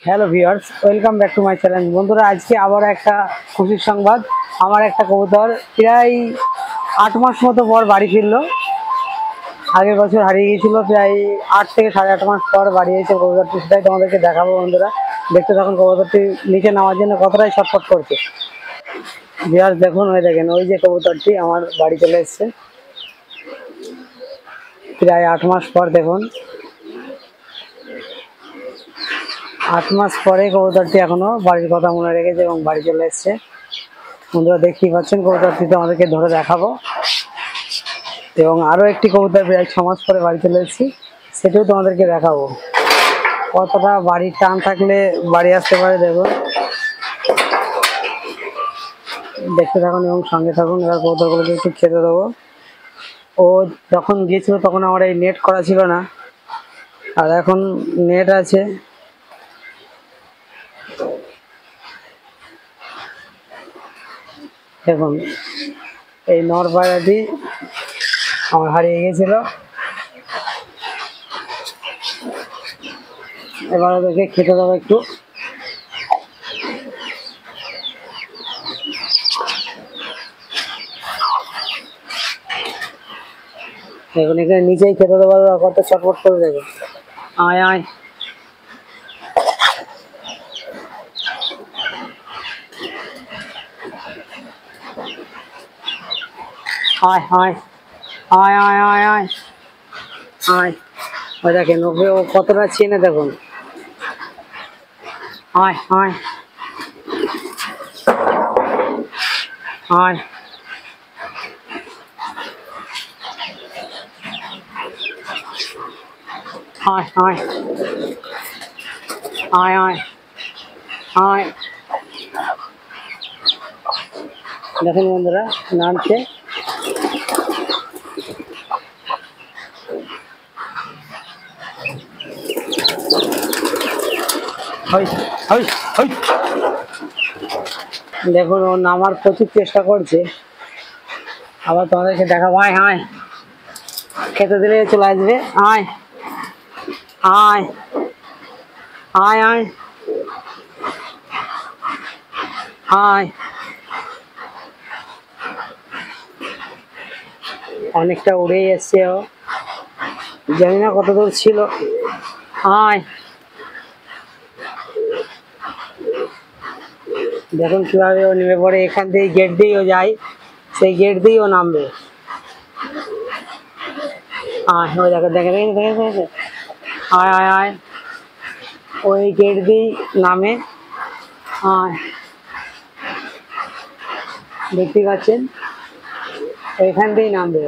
Hello viewers, welcome back to my channel. বন্ধুরা, আজকে আবার একটা খুশির সংবাদ। আমার একটা কবুতর প্রায় 8 মাস মতো পর বাড়ি ফিরলো। আগের বছর হারিয়ে গিয়েছিল, প্রায় 8 থেকে 8.5 মাস পর বাড়ি এসে কবুতরটি, সেটাই তোমাদেরকে দেখাবো। বন্ধুরা দেখতে থাকুন কবুতরটি নিচে নামার জন্য কতটাই ছটফট করছে। ভিউয়ার্স দেখুন, ওই দেখেন, ওই যে কবুতরটি আমার বাড়ি চলে এসছে প্রায় 8 মাস পর। দেখুন 8 মাস পরে কবুতরটি এখনো বাড়ির কথা মনে রেখেছে এবং বাড়ি চলে এসছে। বন্ধুরা দেখতেই পাচ্ছেন, কবুতরটিতে আমাদেরকে ধরে দেখাবো। এবং আরো একটি কবুতর প্রায় 6 মাস পরে বাড়ি চলে এসেছি, সেটাও তোমাদেরকে দেখাবো। কতটা বাড়ির টান থাকলে বাড়ি আসতে পারে দেখুন। দেখতে থাকুন এবং সঙ্গে থাকুন। এবার কবুতরগুলোকে একটু খেতে দেবো। ও যখন গিয়েছিল তখন আমার এই নেট করা ছিল না, আর এখন নেট আছে। দেখুন, এই নর পায়রাটি আমার হারিয়ে গেছিল। এবার ওদেরকে খেতে দেবো একটু। দেখুন এখানে নিচেই খেতে দেবো, কত চটপট করে। দেখুন, আয় আয় আয় আয় আয় আয় আয় আয় আয়। ওই দেখেন, ওকে ও কতটা চেনে দেখুন। আয় আয় আয় আয় আয় আয় আয় আয়। দেখুন বন্ধুরা, নামছে। দেখুন ও নামার প্রচুর চেষ্টা করছে। আবার তোমাদেরকে দেখাবো। আয় আয়, খেতে দিলে চলে আসবে। আয় আয় আয় আয় আয়। অনেকটা উড়েই এসছে ও, জানি না কত দূর ছিল। আয়। দেখুন কিভাবে ও নেমে পড়ে। এখান থেকে গেট দিয়েই ও যায়, সেই গেট দিয়েই ও নামবে। আয়, ওই দেখে দেখে দেখে দেখে দেখে। আয় আয় আয়, ওই গেট দিয়েই নামে। আয়, দেখতে পাচ্ছেন, এখান দিয়েই নামবে।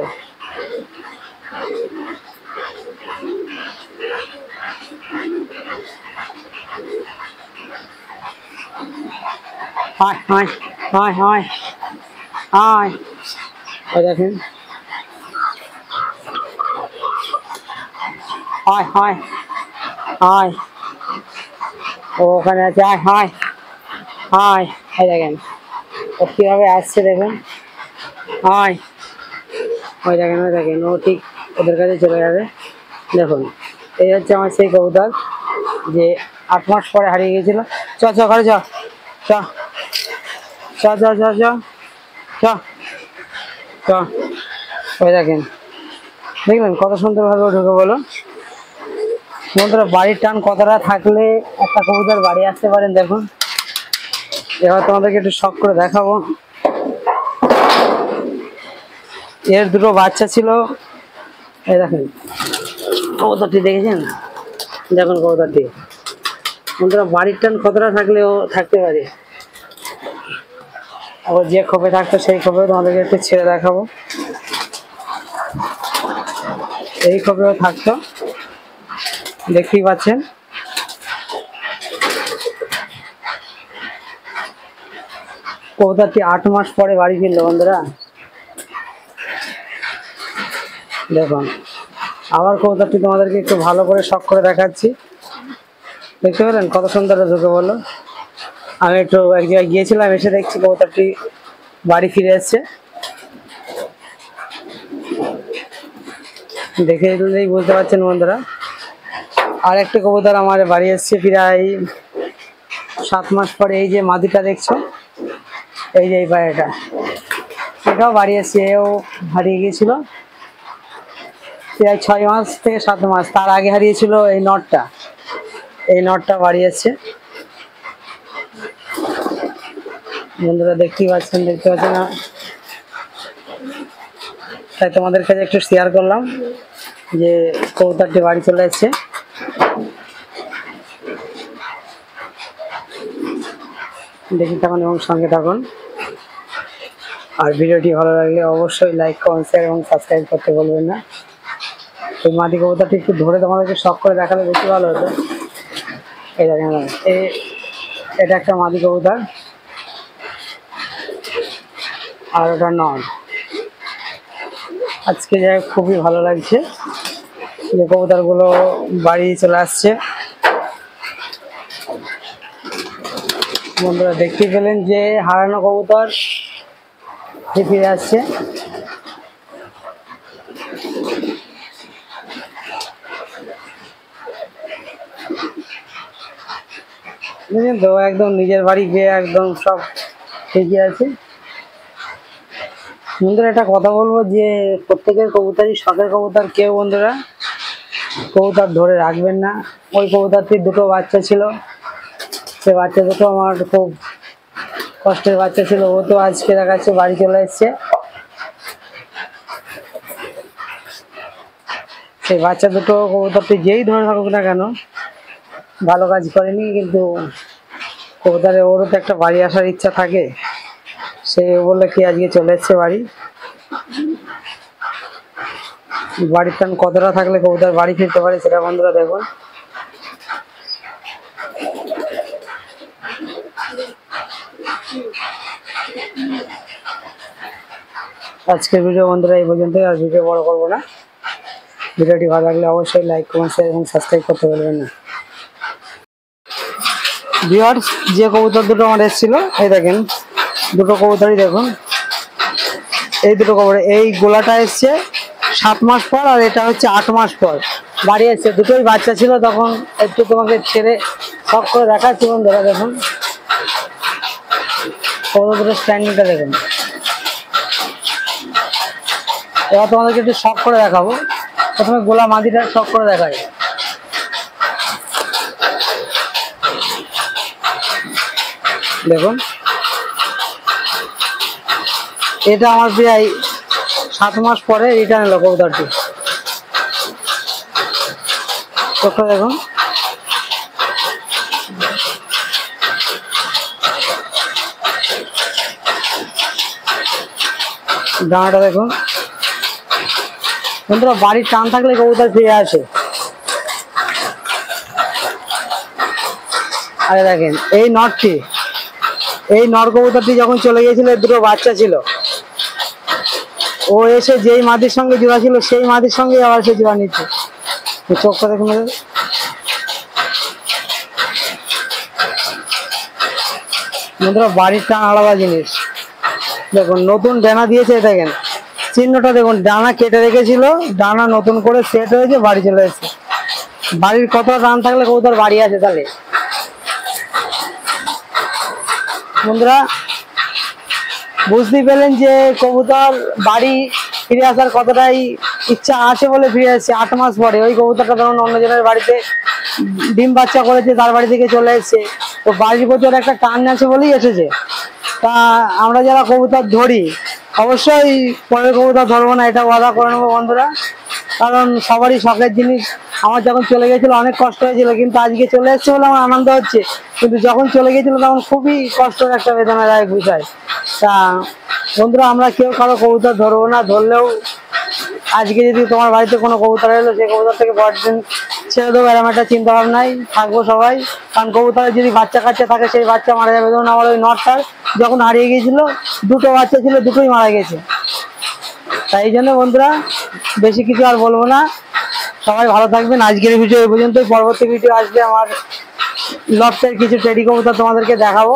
আয় আয় আয় আয় আয়। ওই দেখেন, আয় আয় আয়। ও ওখানে আছে। আয় আয় আয়। এই দেখেন ও কিভাবে আসছে দেখুন। আয়। ওই দেখেন, ওই দেখেন, ও ঠিক ওদের কাছে চলে যাবে। দেখুন, এই হচ্ছে আমার সেই কবুতর যে 8 মাস পরে হারিয়ে গেছিল। চ চ ঘরে চ চ চ চ চ চ চ চ। ওই দেখেন, দেখলেন কত সুন্দরভাবে ঢুকে বলো। বন্ধুরা, বাড়ির টান কতটা থাকলে একটা কবুতর বাড়ি আসতে পারেন দেখুন। এবার তোমাদেরকে একটু শখ করে দেখাবো। এর দুটো বাচ্চা ছিল। এই দেখেন কবুতরটি, দেখেছেন? দেখুন কবুতরটি। বন্ধুরা, বাড়ির টান কতটা থাকলেও থাকতে পারে। আবার যে খোপে থাকতো সেই খোপেও তোমাদেরকে একটু ছেড়ে দেখাবো। এই খোপেও থাকতো, দেখতেই পাচ্ছেন। কবুতরটি 8 মাস পরে বাড়ি ফিরলো। বন্ধুরা দেখুন, আবার কবুতরটি তোমাদেরকে একটু ভালো করে শখ করে দেখাচ্ছি। দেখতে পেলেন কত সুন্দর ঢুকে বললো। আমি একটু এক জায়গায় গিয়েছিলাম, এসে দেখছি কবুতরটি বাড়ি ফিরে এসছে। দেখে দিলেই বুঝতে পারছেন বন্ধুরা। আর একটি কবুতর আমার বাড়ি এসছে প্রায় 7 মাস পরে এই যে মাদিটা দেখছো, এই যে এই পায়রাটা, এটাও বাড়ি এসছে। এও হারিয়ে গিয়েছিল প্রায় 6 মাস থেকে 7 মাস। তার আগে হারিয়েছিল এই নটটা। এই নটটা বাড়ি এসছে। বন্ধুরা দেখতে পাচ্ছেন না, তাই তোমাদের কাছে একটু শেয়ার করলাম যে কবুতরটি বাড়ি চলে এসছে। দেখি থাকুন এবং সঙ্গে থাকুন। আর ভিডিওটি ভালো লাগলে অবশ্যই লাইক, কমেন্ট, শেয়ার এবং সাবস্ক্রাইব করতে বলবেন না। এই মাদি কবুতরটি একটু ধরে তোমাদেরকে শখ করে দেখালে বেশি ভালো হতো। এই দেখেন, এটা একটা মাদি কবুতর আর ওটা নয়। আজকে যাই খুবই ভালো লাগছে যে কবুতরগুলো বাড়ি চলে আসছে। বন্ধুরা দেখতে পেলেন যে হারানো কবুতর ফিরে আসছে। বুঝলেন তো, একদম নিজের বাড়ি গিয়ে একদম সব ঠিকই আছে। বন্ধুরা একটা কথা বলবো যে প্রত্যেকের কবুতরই শখের কবুতর। কেউ বন্ধুরা কবুতর ধরে রাখবেন না। ওই কবুতরটির দুটো বাচ্চা ছিল, সে বাচ্চা দুটো আমার খুব কষ্টের বাচ্চা ছিল। ও তো আজকে দেখাচ্ছে বাড়ি চলে এসছে। সেই বাচ্চা দুটো কবুতরটি যেই ধরে থাকুক না কেন ভালো কাজ করেনি, কিন্তু কবুতরে ওরও তো একটা বাড়ি আসার ইচ্ছা থাকে। সে বললে কি আজকে চলে এসছে বাড়ি। বাড়ির টান কতটা থাকলে কবুতর বাড়ি ফিরতে পারে সেটা বন্ধুরা দেখুন। আজকের ভিডিও বন্ধুরা এই পর্যন্ত, আর ভিডিও বড় করবো না। ভিডিওটি ভালো লাগলে অবশ্যই লাইক, কমেন্ট, শেয়ার এবং সাবস্ক্রাইব করতে বলবেন না। ভিউয়ার্স, যে কবুতর দুটো আমার এসেছিল, এই দেখেন দুটো কবুতরই দেখুন। এই দুটো কবুতর, এই গোলাটা এসছে 7 মাস পর, আর এটা হচ্ছে 8 মাস পর বাড়ি এসছে। দুটোই বাচ্চা ছিল। তখন একটু তোমাকে ছেড়ে সব করে দেখাচ্ছি বন্ধুরা দেখুন। কবুতর দুটো স্ট্যান্ডিংটা দেখুন। এবার তোমাদেরকে একটু শখ করে দেখাবো। প্রথমে গোলা মাদিটা শখ করে দেখাই। দেখুন, এটা আমার প্রায় 7 মাস পরে রিটার্ন এলো কবুতরটি। চোখটা দেখুন। ডানাটা দেখুন। বন্ধুরা বাড়ির টান থাকলে কবুতর ফিরে আসে। আরে দেখেন এই নটটি, এই নর কবুতরটি যখন চলে গিয়েছিল দুটো বাচ্চা ছিল। ও এসে যেই মাদির সঙ্গে জোড়া ছিল সেই মাদির সঙ্গে আবার সে জোড়া নিচ্ছে। চোখটা দেখুন। বন্ধুরা বাড়ির টান আলাদা জিনিস। দেখুন নতুন ডানা দিয়েছে, দেখেন চিহ্নটা দেখুন। ডানা কেটে রেখেছিল, ডানা নতুন করে সেট হয়েছে, বাড়ি চলে এসেছে। বাড়ির কত টান থাকলে কবুতর বাড়ি আছে তাহলে। বন্ধুরা বুঝতেই পেলেন যে কবুতর বাড়ি ফিরে আসার কতটাই ইচ্ছা আছে বলে ফিরে আসছে 8 মাস পরে। ওই কবুতরটা ধরুন অন্যজনের বাড়িতে ডিম বাচ্চা করেছে, তার বাড়ি থেকে চলে এসছে। তো বাড়ির প্রতি একটা টান আছে বলেই এসেছে। তা আমরা যারা কবুতর ধরি অবশ্যই পরের কবুতর ধরবো না, এটা ওয়াদা করে নেবো বন্ধুরা। কারণ সবারই শখের জিনিস। আমার যখন চলে গেছিল অনেক কষ্ট হয়েছিল, কিন্তু আজকে চলে এসছে বলে আমার আনন্দ হচ্ছে। কিন্তু যখন চলে গেছিল তখন খুবই কষ্টের একটা বেদনাদায়ক বিষয়। তা বন্ধুরা আমরা কেউ কারো কবুতর ধরবো না। ধরলেও আজকে যদি তোমার বাড়িতে কোনো কবুতর এলো, সেই কবুতর থেকে বড়দিন ছেড়ে দেবো এরকম একটা চিন্তা ভাবনাই থাকবো সবাই। কারণ কবুতরের যদি বাচ্চা কাচ্চা থাকে সেই বাচ্চা মারা যাবে। ধরুন আমার ওই নটটার যখন হারিয়ে গিয়েছিল দুটো বাচ্চা ছিল, দুটোই মারা গেছে। তাই জন্য বন্ধুরা বেশি কিছু আর বলবো না। সবাই ভালো থাকবেন। আজকের ভিডিও এই পর্যন্তই। পরবর্তী ভিডিও আসবে আমার লফটের কিছু টেডি কবুতর তোমাদেরকে দেখাবো।